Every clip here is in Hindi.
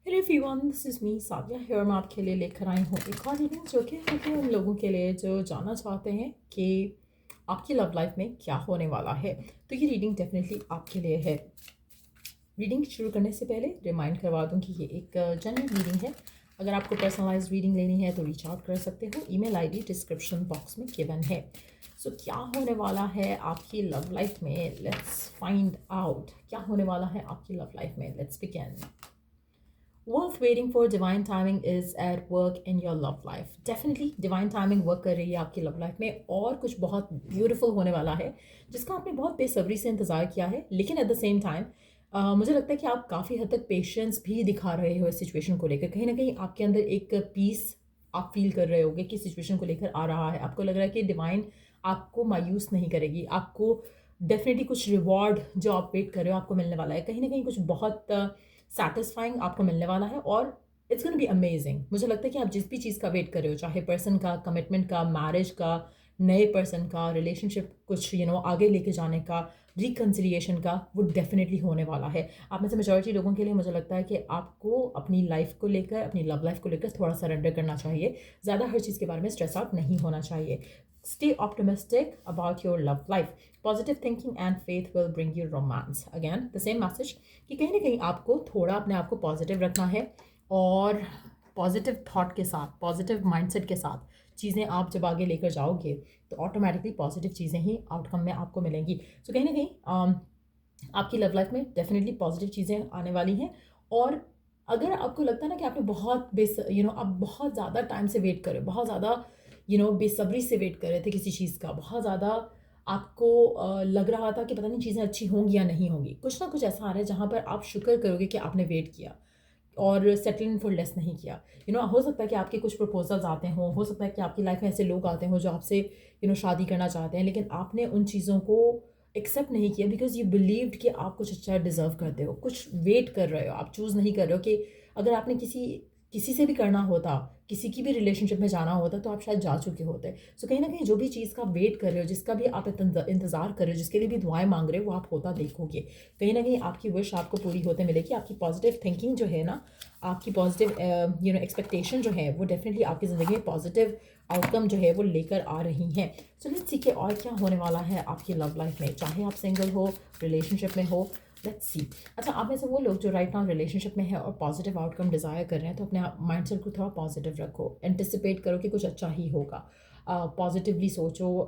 Hello everyone, this is me Sadia here. मैं आपके लिए लेकर आई हूँ एक और रीडिंग जो कि है कि उन लोगों के लिए जो जानना चाहते हैं कि आपकी लव लाइफ में क्या होने वाला है। तो ये रीडिंग डेफिनेटली आपके लिए है। रीडिंग शुरू करने से पहले रिमाइंड करवा दूँ कि ये एक जनरल रीडिंग है। अगर आपको पर्सनलाइज रीडिंग लेनी है तो रीच आउट कर सकते हो। ईमेल आईडी डिस्क्रिप्शन बॉक्स में गिवन है। सो क्या होने वाला है आपकी लव लाइफ में, लेट्स फाइंड आउट। क्या होने वाला है आपकी लव लाइफ में, let's begin. Worth waiting for divine timing is at work in your love life. Definitely divine timing work कर रही है आपकी लव लाइफ में और कुछ बहुत ब्यूटीफुल होने वाला है जिसका आपने बहुत बेसब्री से इंतज़ार किया है। लेकिन एट द सेम टाइम मुझे लगता है कि आप काफ़ी हद तक पेशेंस भी दिखा रहे हो इस सिचुएशन को लेकर। कहीं ना कहीं आपके अंदर एक पीस आप फील कर रहे होगे कि सिचुएशन को लेकर आ रहा है। आपको लग रहा है कि डिवाइन आपको मायूस नहीं करेगी। आपको डेफिनेटली कुछ रिवॉर्ड जो आप वेट कर रहे हो आपको मिलने वाला है। कहीं ना कहीं कुछ बहुत सेटिस्फाइंग आपको मिलने वाला है और इट्स गोना बी अमेजिंग। मुझे लगता है कि आप जिस भी चीज़ का वेट कर रहे हो, चाहे पर्सन का, कमिटमेंट का, मैरिज का, नए पर्सन का, रिलेशनशिप कुछ आगे लेके जाने का, रिकन्सिलिएशन का, वो डेफिनेटली होने वाला है। आप में से मेजॉरिटी लोगों के लिए मुझे लगता है कि आपको अपनी लाइफ को लेकर, अपनी लव लाइफ को लेकर थोड़ा सरेंडर करना चाहिए। ज़्यादा हर चीज़ के बारे में स्ट्रेस आउट नहीं होना चाहिए। Stay optimistic about your love life. Positive thinking and faith will bring you romance. Again, the same message कि कहीं ना कहीं आपको थोड़ा अपने आप को पॉजिटिव रखना है और पॉजिटिव थॉट के साथ, पॉजिटिव माइंडसेट के साथ चीज़ें आप जब आगे लेकर जाओगे तो ऑटोमेटिकली पॉजिटिव चीज़ें ही आउटकम में आपको मिलेंगी। सो कहीं ना कहीं आपकी लव लाइफ में डेफिनेटली पॉजिटिव चीज़ें आने वाली हैं। और अगर आपको लगता है ना कि आपने बहुत आप बहुत ज़्यादा टाइम से वेट करें, बहुत ज़्यादा बेसब्री से वेट कर रहे थे किसी चीज़ का, बहुत ज़्यादा आपको लग रहा था कि पता नहीं चीज़ें अच्छी होंगी या नहीं होंगी, कुछ ना कुछ ऐसा आ रहा है जहाँ पर आप शुक्र करोगे कि आपने वेट किया और सेटल इन फॉर लेस नहीं किया। हो सकता है कि आपके कुछ प्रपोजल्स आते हों, हो सकता है कि आपकी लाइफ में ऐसे लोग आते हों जो आपसे शादी करना चाहते हैं, लेकिन आपने उन चीज़ों को एक्सेप्ट नहीं किया बिकॉज यू बिलीव्ड कि आप कुछ अच्छा डिज़र्व करते हो, कुछ वेट कर रहे हो, आप चूज़ नहीं कर रहे हो कि अगर आपने किसी किसी से भी करना होता, किसी की भी रिलेशनशिप में जाना होता तो आप शायद जा चुके होते। सो कहीं ना कहीं जो भी चीज़ का वेट कर रहे हो, जिसका भी आप इंतज़ार कर रहे हो, जिसके लिए भी दुआएं मांग रहे हो, वो आप होता देखोगे। कहीं ना कहीं आपकी विश आपको पूरी होते मिलेगी। आपकी पॉजिटिव थिंकिंग जो है ना, आपकी पॉजिटिव एक्सपेक्टेशन जो है वो डेफिनेटली आपकी ज़िंदगी में पॉजिटिव आउटकम जो है वो लेकर आ रही हैं। सो लेट्स सी के और क्या होने वाला है आपकी लव लाइफ में, चाहे आप सिंगल हो, रिलेशनशिप में हो। Let's see. अच्छा, आप में से वो लोग जो राइट नाउ रिलेशनशिप में है और पॉजिटिव आउटकम डिज़ायर कर रहे हैं, तो अपने माइंडसेट को थोड़ा पॉजिटिव रखो। एंटिसिपेट करो कि कुछ अच्छा ही होगा। पॉजिटिवली सोचो,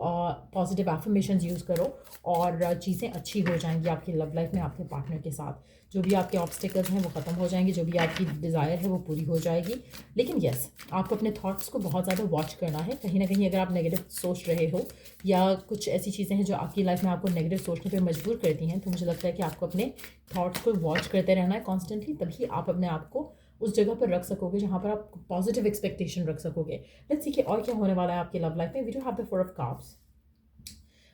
पॉजिटिव एफर्मेशंस यूज़ करो और चीज़ें अच्छी हो जाएंगी आपकी लव लाइफ में आपके पार्टनर के साथ। जो भी आपके ऑब्स्टिकल्स हैं वो ख़त्म हो जाएंगे, जो भी आपकी डिज़ायर है वो पूरी हो जाएगी। लेकिन येस, आपको अपने थॉट्स को बहुत ज़्यादा वॉच करना है। कहीं ना कहीं अगर आप नेगेटिव सोच रहे हो या कुछ ऐसी चीज़ें हैं जो आपकी लाइफ में आपको नेगेटिव सोचने पे मजबूर करती हैं, तो मुझे लगता है कि आपको अपने थॉट्स को वॉच करते रहना है कॉन्स्टेंटली। तभी आप अपने आप को उस जगह पर रख सकोगे जहाँ पर आप पॉजिटिव एक्सपेक्टेशन रख सकोगे। लेट्स सी कि और क्या होने वाला है आपकी लव लाइफ में। We do have the four of cups.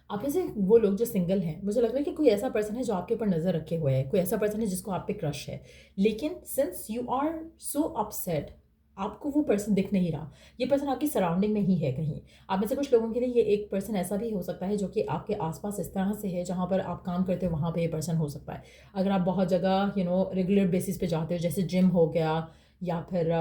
आप में से वो लोग जो सिंगल हैं, मुझे लग रहा है कि कोई ऐसा पर्सन है जो आपके ऊपर नज़र रखे हुए है, कोई ऐसा पर्सन है जिसको आप पे क्रश है। लेकिन since you are so upset, आपको वो पर्सन दिख नहीं रहा। ये पर्सन आपकी सराउंडिंग में ही है कहीं। आप में से कुछ लोगों के लिए ये एक पर्सन ऐसा भी हो सकता है जो कि आपके आसपास इस तरह से है, जहाँ पर आप काम करते हो वहाँ पे ये पर्सन हो सकता है। अगर आप बहुत जगह रेगुलर बेसिस पे जाते हो, जैसे जिम हो गया, या फिर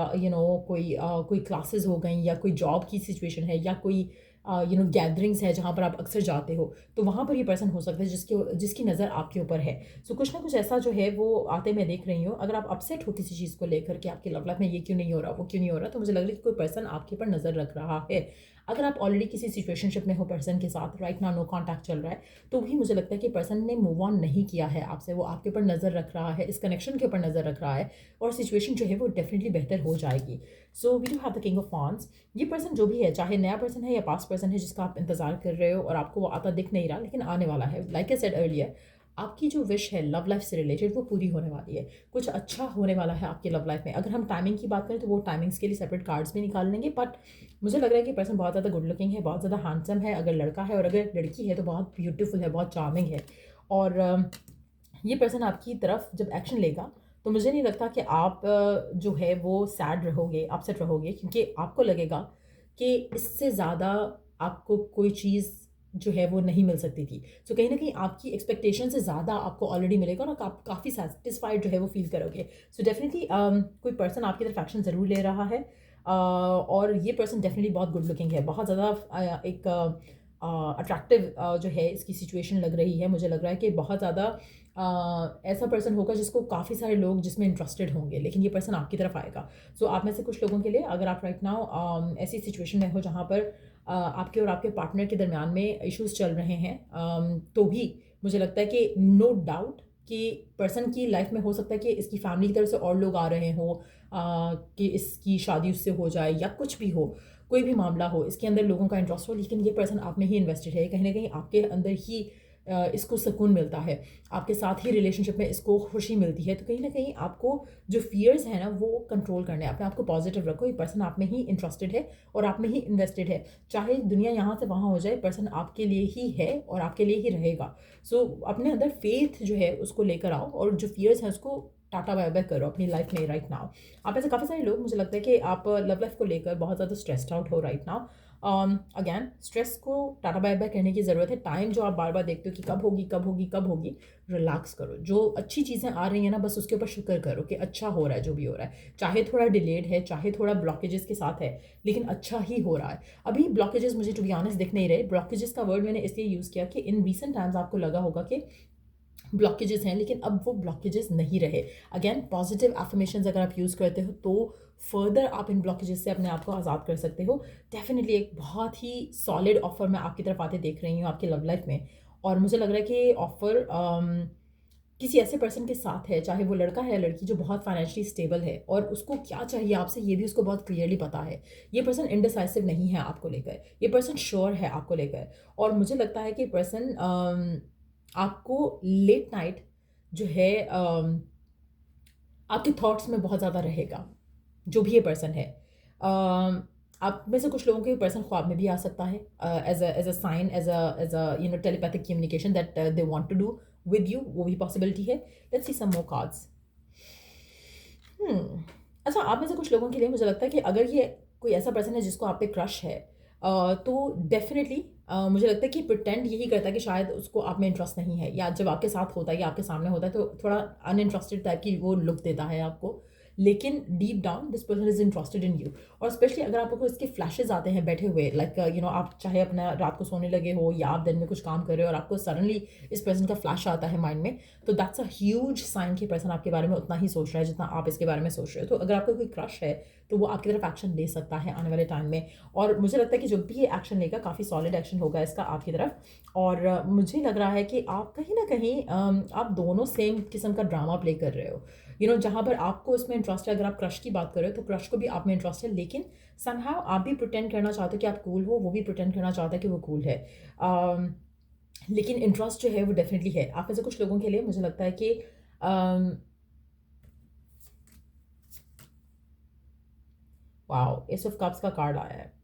कोई क्लासेस हो गई, या कोई जॉब की सिचुएशन है, या कोई गैदरिंग्स है जहाँ पर आप अक्सर जाते हो, तो वहाँ पर ये पर्सन हो सकता है जिसकी नज़र आपके ऊपर है। सो कुछ ना कुछ ऐसा जो है वो आते मैं देख रही हूँ। अगर आप अपसेट हो किसी चीज़ को लेकर के आपकी लव लाइफ में ये क्यों नहीं हो रहा, वो क्यों नहीं हो रहा, तो मुझे लग रहा है कि कोई पर्सन आपके ऊपर नज़र रख रहा है। अगर आप ऑलरेडी किसी सिचुएशनशिप में हो पर्सन के साथ, राइट नाउ नो कॉन्टैक्ट चल रहा है, तो भी मुझे लगता है कि पर्सन ने मूव ऑन नहीं किया है आपसे, वो आपके ऊपर नज़र रख रहा है, इस कनेक्शन के ऊपर नज़र रख रहा है और सिचुएशन जो है वो डेफिनेटली बेहतर हो जाएगी। So we do have the king of wands. ये पर्सन जो भी है, चाहे नया पर्सन है या पास्ट पर्सन है जिसका आप इंतजार कर रहे हो और आपको वो आता दिख नहीं रहा, लेकिन आने वाला है। लाइक आई सेड अर्लियर, आपकी जो विश है लव लाइफ से रिलेटेड वो पूरी होने वाली है। कुछ अच्छा होने वाला है आपकी लव लाइफ में। अगर हम टाइमिंग की बात करें तो वो टाइमिंग्स के लिए सेपरेट कार्ड्स भी निकाल लेंगे, बट मुझे लग रहा है कि पर्सन बहुत ज़्यादा गुड लुकिंग है, बहुत ज़्यादा हैंडसम है अगर लड़का है, और अगर लड़की है तो बहुत ब्यूटीफुल है, बहुत चार्मिंग है। और ये पर्सन आपकी तरफ जब एक्शन लेगा तो मुझे नहीं लगता कि आप जो है वो सैड रहोगे, अपसेट रहोगे, क्योंकि आपको लगेगा कि इससे ज़्यादा आपको कोई चीज़ जो है वो नहीं मिल सकती थी। सो कहीं ना कहीं आपकी एक्सपेक्टेशन से ज़्यादा आपको ऑलरेडी मिलेगा और आप काफ़ी सेटिस्फाइड जो है वो फील करोगे। सो डेफिनेटली कोई पर्सन आपकी तरफ एक्शन ज़रूर ले रहा है, और ये पर्सन डेफिनेटली बहुत गुड लुकिंग है, बहुत ज़्यादा एक अट्रैक्टिव जो है इसकी सिचुएशन लग रही है। मुझे लग रहा है कि बहुत ज़्यादा ऐसा पर्सन होगा जिसको काफ़ी सारे लोग जिसमें इंटरेस्टेड होंगे, लेकिन ये पर्सन आपकी तरफ आएगा। सो आप में से कुछ लोगों के लिए, अगर आप राइट नाउ ऐसी सिचुएशन में हो जहाँ पर आपके और आपके पार्टनर के दरमियान में इश्यूज चल रहे हैं, तो भी मुझे लगता है कि नो डाउट कि पर्सन की लाइफ में हो सकता है कि इसकी फैमिली की तरफ से और लोग आ रहे हों, कि इसकी शादी उससे हो जाए या कुछ भी हो, कोई भी मामला हो, इसके अंदर लोगों का इंटरेस्ट हो, लेकिन ये पर्सन आप में ही इन्वेस्टेड है। कहीं ना कहीं आपके अंदर ही इसको सुकून मिलता है, आपके साथ ही रिलेशनशिप में इसको खुशी मिलती है। तो कहीं ना कहीं आपको जो फियर्स हैं ना वो कंट्रोल करने हैं, अपने आप को पॉजिटिव रखो। ये पर्सन आप में ही इंटरेस्टेड है और आप में ही इन्वेस्टेड है। चाहे दुनिया यहाँ से वहाँ हो जाए, पर्सन आपके लिए ही है और आपके लिए ही रहेगा। सो अपने अंदर फेथ जो है उसको लेकर आओ, और जो फियर्स हैं उसको टाटा बाय बाय करो अपनी लाइफ में राइट नाउ। आप ऐसे काफ़ी सारे लोग, मुझे लगता है कि आप लव लाइफ को लेकर बहुत ज़्यादा स्ट्रेस्ड आउट हो राइट नाउ। अगैन स्ट्रेस को टाटा बाय बाय करने की ज़रूरत है। टाइम जो आप बार बार देखते हो कि कब होगी कब होगी कब होगी, रिलैक्स करो। जो अच्छी चीज़ें आ रही हैं ना, बस उसके ऊपर शुक्र करो कि अच्छा हो रहा है जो भी हो रहा है, चाहे थोड़ा डिलेड है, चाहे थोड़ा ब्लॉकेजेस के साथ है, लेकिन अच्छा ही हो रहा है। अभी ब्लॉकेजेस मुझे टू बी ऑनेस्ट दिख नहीं रहे। ब्लॉकेजेस का वर्ड मैंने इसलिए यूज़ किया कि इन रीसेंट टाइम्स आपको लगा होगा कि ब्लॉकेजेस हैं, लेकिन अब वो ब्लॉकेजेस नहीं रहे। अगेन पॉजिटिव एफर्मेशंस अगर आप यूज़ करते हो तो फर्दर आप इन ब्लॉकेजेस से अपने आप को आज़ाद कर सकते हो। डेफिनेटली एक बहुत ही सॉलिड ऑफर मैं आपकी तरफ आते देख रही हूँ आपकी लव लाइफ में, और मुझे लग रहा है कि ऑफर किसी ऐसे पर्सन के साथ है, चाहे वो लड़का है या लड़की, जो बहुत फाइनेंशियली स्टेबल है और उसको क्या चाहिए आपसे ये भी उसको बहुत क्लियरली पता है। ये पर्सन इनडिसाइसिव नहीं है आपको लेकर, ये पर्सन श्योर है आपको लेकर। और मुझे लगता है कि पर्सन आपको लेट नाइट जो है आपके थॉट्स में बहुत ज़्यादा रहेगा, जो भी ये पर्सन है। आप में से कुछ लोगों के पर्सन ख्वाब में भी आ सकता है, as a sign, as a telepathic communication that they want to do with you, वो भी पॉसिबिलिटी है। Let's see some more cards. अच्छा, आप में से कुछ लोगों के लिए मुझे लगता है कि अगर ये कोई ऐसा पर्सन है जिसको आप पे क्रश है, तो डेफिनेटली मुझे लगता है कि प्रिटेंड यही करता है कि शायद उसको आप में इंटरेस्ट नहीं है, या जब आपके साथ होता है या आपके सामने होता है तो थोड़ा अनइंटरेस्टेड टाइप की वो लुक देता है आपको, लेकिन deep down this person is interested in you. और स्पेशली अगर आपको इसके फ्लैशेज आते हैं बैठे हुए, लाइक आप चाहे अपना रात को सोने लगे हो या आप दिन में कुछ काम कर रहे हो और आपको सडनली इस पर्सन का फ्लैश आता है माइंड में, तो दैट्स अ ह्यूज साइन कि पर्सन आपके बारे में उतना ही सोच रहा है जितना आप इसके बारे में सोच रहे हो। तो अगर आपको कोई क्रश है तो वो आपकी तरफ एक्शन ले सकता है आने वाले टाइम में, और मुझे लगता है कि जब भी ये एक्शन लेगा काफ़ी सॉलिड एक्शन होगा इसका आपकी तरफ। और मुझे लग रहा है कि आप कहीं ना कहीं आप दोनों सेम किस्म का ड्रामा प्ले कर रहे हो। जहाँ पर आपको इसमें इंटरेस्ट है, अगर आप क्रश की बात कर रहे हो तो क्रश को भी आप में इंटरेस्ट है, लेकिन समहाउ आप भी प्रिटेंड करना चाहते हो कि आप कूल हो, वो भी प्रिटेंड करना चाहता है कि वो कूल है। लेकिन इंटरेस्ट जो है वो डेफिनेटली है। आप में से कुछ लोगों के लिए मुझे लगता है कि वाओ, एस ऑफ कप्स का कार्ड आया है।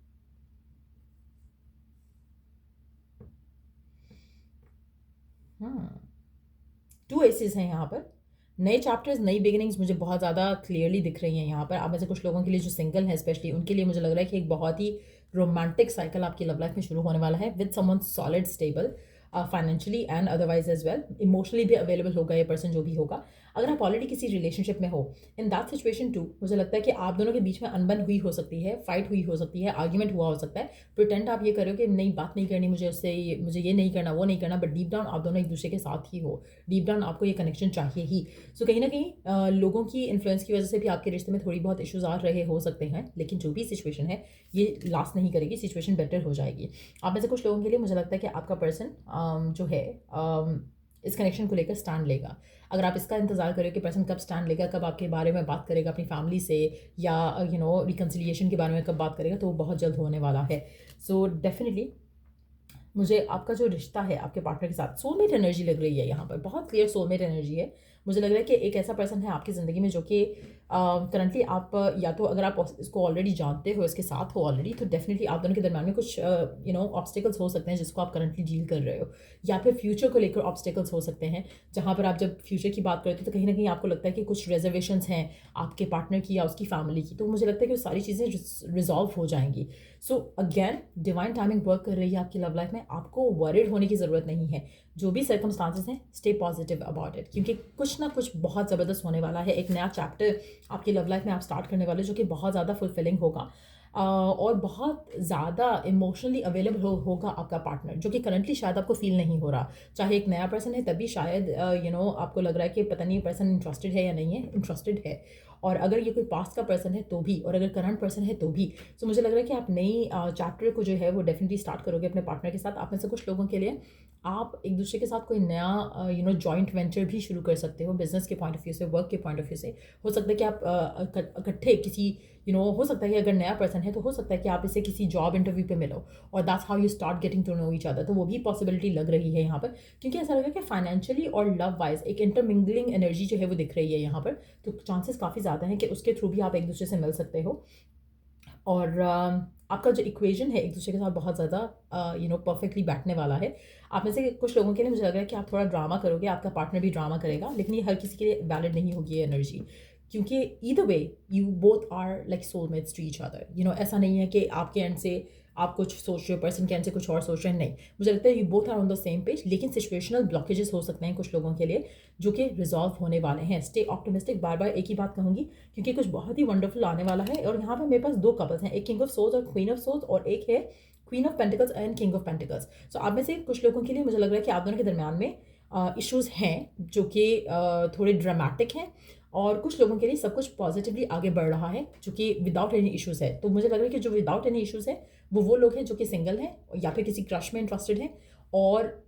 टू एसेस हैं यहाँ पर। नए चैप्टर्स, नई बिगिनिंग्स मुझे बहुत ज़्यादा क्लियरली दिख रही हैं यहाँ पर। आप में से कुछ लोगों के लिए जो सिंगल है स्पेशली, उनके लिए मुझे लग रहा है कि एक बहुत ही रोमांटिक साइकिल आपकी लव लाइफ में शुरू होने वाला है with someone solid, stable, financially and otherwise as well. Emotionally भी अवेलेबल होगा ये पर्सन जो भी होगा। अगर आप ऑलरेडी किसी रिलेशनशिप में हो, इन दैट सिचुएशन टू, मुझे लगता है कि आप दोनों के बीच में अनबन हुई हो सकती है, फाइट हुई हो सकती है, आर्ग्यूमेंट हुआ हो सकता है। प्रिटेंड आप ये करो कि नहीं, बात नहीं करनी मुझे उससे, मुझे ये नहीं करना, वो नहीं करना, बट डीप डाउन आप दोनों एक दूसरे के साथ ही हो। डीप डाउन आपको ये कनेक्शन चाहिए ही। सो कहीं ना कहीं लोगों की इन्फ्लुएंस की वजह से भी आपके रिश्ते में थोड़ी बहुत इश्यूज आ रहे हो सकते हैं, लेकिन जो भी सिचुएशन है ये लास्ट नहीं करेगी, सिचुएशन बेटर हो जाएगी। आप में से कुछ लोगों के लिए मुझे लगता है कि आपका पर्सन जो है इस कनेक्शन को लेकर स्टैंड लेगा। अगर आप इसका इंतजार करें कि पर्सन कब स्टैंड लेगा, कब आपके बारे में बात करेगा अपनी फैमिली से, या रिकन्सिलिएशन के बारे में कब बात करेगा, तो वो बहुत जल्द होने वाला है। सो डेफिनेटली मुझे आपका जो रिश्ता है आपके पार्टनर के साथ, सोलमेट एनर्जी लग रही है यहाँ पर, बहुत क्लियर सोलमेट एनर्जी है। मुझे लग रहा है कि एक ऐसा पर्सन है आपकी ज़िंदगी में जो कि करंटली आप या तो अगर आप इसको ऑलरेडी जानते हो, इसके साथ हो ऑलरेडी, तो डेफिनेटली आप दोनों के दरम्यान में कुछ ऑब्स्टिकल्स हो सकते हैं जिसको आप करंटली डील कर रहे हो, या फिर फ्यूचर को लेकर ऑब्स्टिकल्स हो सकते हैं जहाँ पर आप जब फ्यूचर की बात करते हो तो कहीं ना कहीं आपको लगता है कि कुछ रिजर्वेशंस हैं आपके पार्टनर की या उसकी फैमिली की, तो मुझे लगता है कि वो सारी चीज़ें रिजॉल्व हो जाएंगी। So again divine timing work कर रही है आपकी लव लाइफ में, आपको वरिड होने की ज़रूरत नहीं है। जो भी सर्कमस्टांसेस हैं, स्टे पॉजिटिव अबाउट इट, क्योंकि कुछ ना कुछ बहुत ज़बरदस्त होने वाला है। एक नया चैप्टर आपकी लव लाइफ में आप स्टार्ट करने वाले जो कि बहुत ज़्यादा फुलफिलिंग होगा, और बहुत ज़्यादा इमोशनली अवेलेबल होगा आपका पार्टनर, जो कि करंटली शायद आपको फील नहीं हो रहा। चाहे एक नया पर्सन है तभी शायद आपको लग रहा है कि पता नहीं पर्सन इंटरेस्टेड है या नहीं है, इंटरेस्टेड है। और अगर ये कोई पास्ट का पर्सन है तो भी, और अगर करंट पर्सन है तो भी। तो मुझे लग रहा है कि आप नई चैप्टर को जो है वो डेफिनेटली स्टार्ट करोगे अपने पार्टनर के साथ। आप में से कुछ लोगों के लिए आप एक दूसरे के साथ कोई नया जॉइंट वेंचर भी शुरू कर सकते हो, बिजनेस के पॉइंट ऑफ व्यू से, वर्क के पॉइंट ऑफ व्यू से। हो सकता है कि आप इकट्ठे किसी हो सकता है कि अगर नया पर्सन है तो हो सकता है कि आप इसे किसी जॉब इंटरव्यू पे मिलो, और that's how you start getting to know each other. तो वो भी पॉसिबिलिटी लग रही है यहाँ पर, क्योंकि ऐसा लग रहा है कि फाइनेंशियली और लव वाइज एक इंटरमिंगलिंग एनर्जी जो है वो दिख रही है यहाँ पर। तो चांसेस काफ़ी ज़्यादा हैं कि उसके थ्रू भी आप एक दूसरे से मिल सकते हो, और आपका जो इक्वेशन है एक दूसरे के साथ बहुत ज़्यादा परफेक्टली बैठने वाला है। आप में से कुछ लोगों के लिए मुझे लग रहा है कि आप थोड़ा ड्रामा करोगे, आपका पार्टनर भी ड्रामा करेगा, लेकिन ये हर किसी के लिए वैलिड नहीं होगी ये एनर्जी, क्योंकि either way you both are like soulmates to each other. ऐसा नहीं है कि आपके एंड से आप कुछ सोच रहे हो, पर्सन के एंड से कुछ और सोच रहे हैं, नहीं। मुझे लगता है you both are on the same page, लेकिन सिचुएशनल ब्लॉकेजेस हो सकते हैं कुछ लोगों के लिए जो कि रिजॉल्व होने वाले हैं। स्टे ऑप्टिमिस्टिक, बार बार एक ही बात कहूँगी, क्योंकि कुछ बहुत ही वंडरफुल आने वाला है। और यहाँ पर मेरे पास 2 कपल्स हैं, एक किंग ऑफ सोल्स और क्वीन ऑफ सोल्स, और एक है queen of pentacles and king of pentacles. So आप में से कुछ लोगों के लिए मुझे लग रहा है कि आप दोनों के दरमियान में इश्यूज़ हैं जो कि थोड़े ड्रामेटिक हैं, और कुछ लोगों के लिए सब कुछ पॉजिटिवली आगे बढ़ रहा है जो कि विदाउट एनी इश्यूज़ है। तो मुझे लग रहा है कि जो विदाउट एनी इश्यूज़ है वो लोग हैं जो कि सिंगल हैं या फिर किसी क्रश में इंटरेस्टेड हैं, और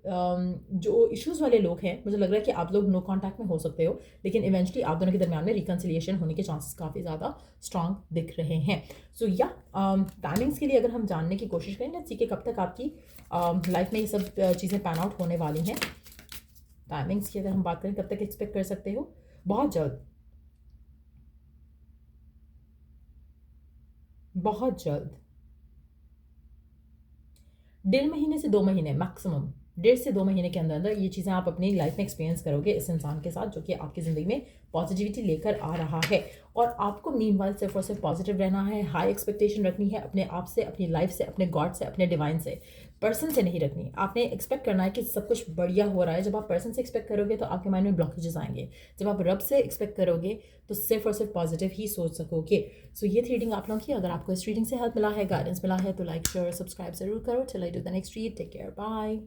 जो इश्यूज़ वाले लोग हैं मुझे लग रहा है कि आप लोग नो कॉन्टैक्ट में हो सकते हो, लेकिन इवेंचुअली आप दोनों के दरमियान में रिकन्सिलिएशन होने के चांसेस काफ़ी ज़्यादा स्ट्रांग दिख रहे हैं। सो या टाइमिंग्स के लिए अगर हम जानने की कोशिश करें, लेट्स सी कि कब तक आपकी लाइफ में ये सब चीज़ें पैन आउट होने वाली हैं। टाइमिंग्स की अगर हम बात करें, कब तक एक्सपेक्ट कर सकते हो? बहुत जल्द, बहुत जल्द, 1.5 महीने से 2 महीने मैक्सिमम, 1.5 से 2 महीने के अंदर अंदर ये चीज़ें आप अपनी लाइफ में एक्सपीरियंस करोगे इस इंसान के साथ जो कि आपकी ज़िंदगी में पॉजिटिविटी लेकर आ रहा है। और आपको मीनवाइल सिर्फ और सिर्फ पॉजिटिव रहना है, हाई एक्सपेक्टेशन रखनी है अपने आप से, अपनी लाइफ से, अपने गॉड से, अपने डिवाइन से, पर्सन से नहीं रखनी। आपने एक्सपेक्ट करना है कि सब कुछ बढ़िया हो रहा है। जब आप पर्सन से एक्सपेक्ट करोगे तो आपके माइंड में ब्लॉकेजेस आएंगे। जब आप रब से एक्सपेक्ट करोगे तो सिर्फ और सिर्फ पॉजिटिव ही सोच सकोगे। सो ये थी रीडिंग आप लोगों की। अगर आपको इस रीडिंग से हेल्प मिला है, गाइडेंस मिला है, तो लाइक शेयर सब्सक्राइब जरूर करो। Till I do the next read, take care, bye.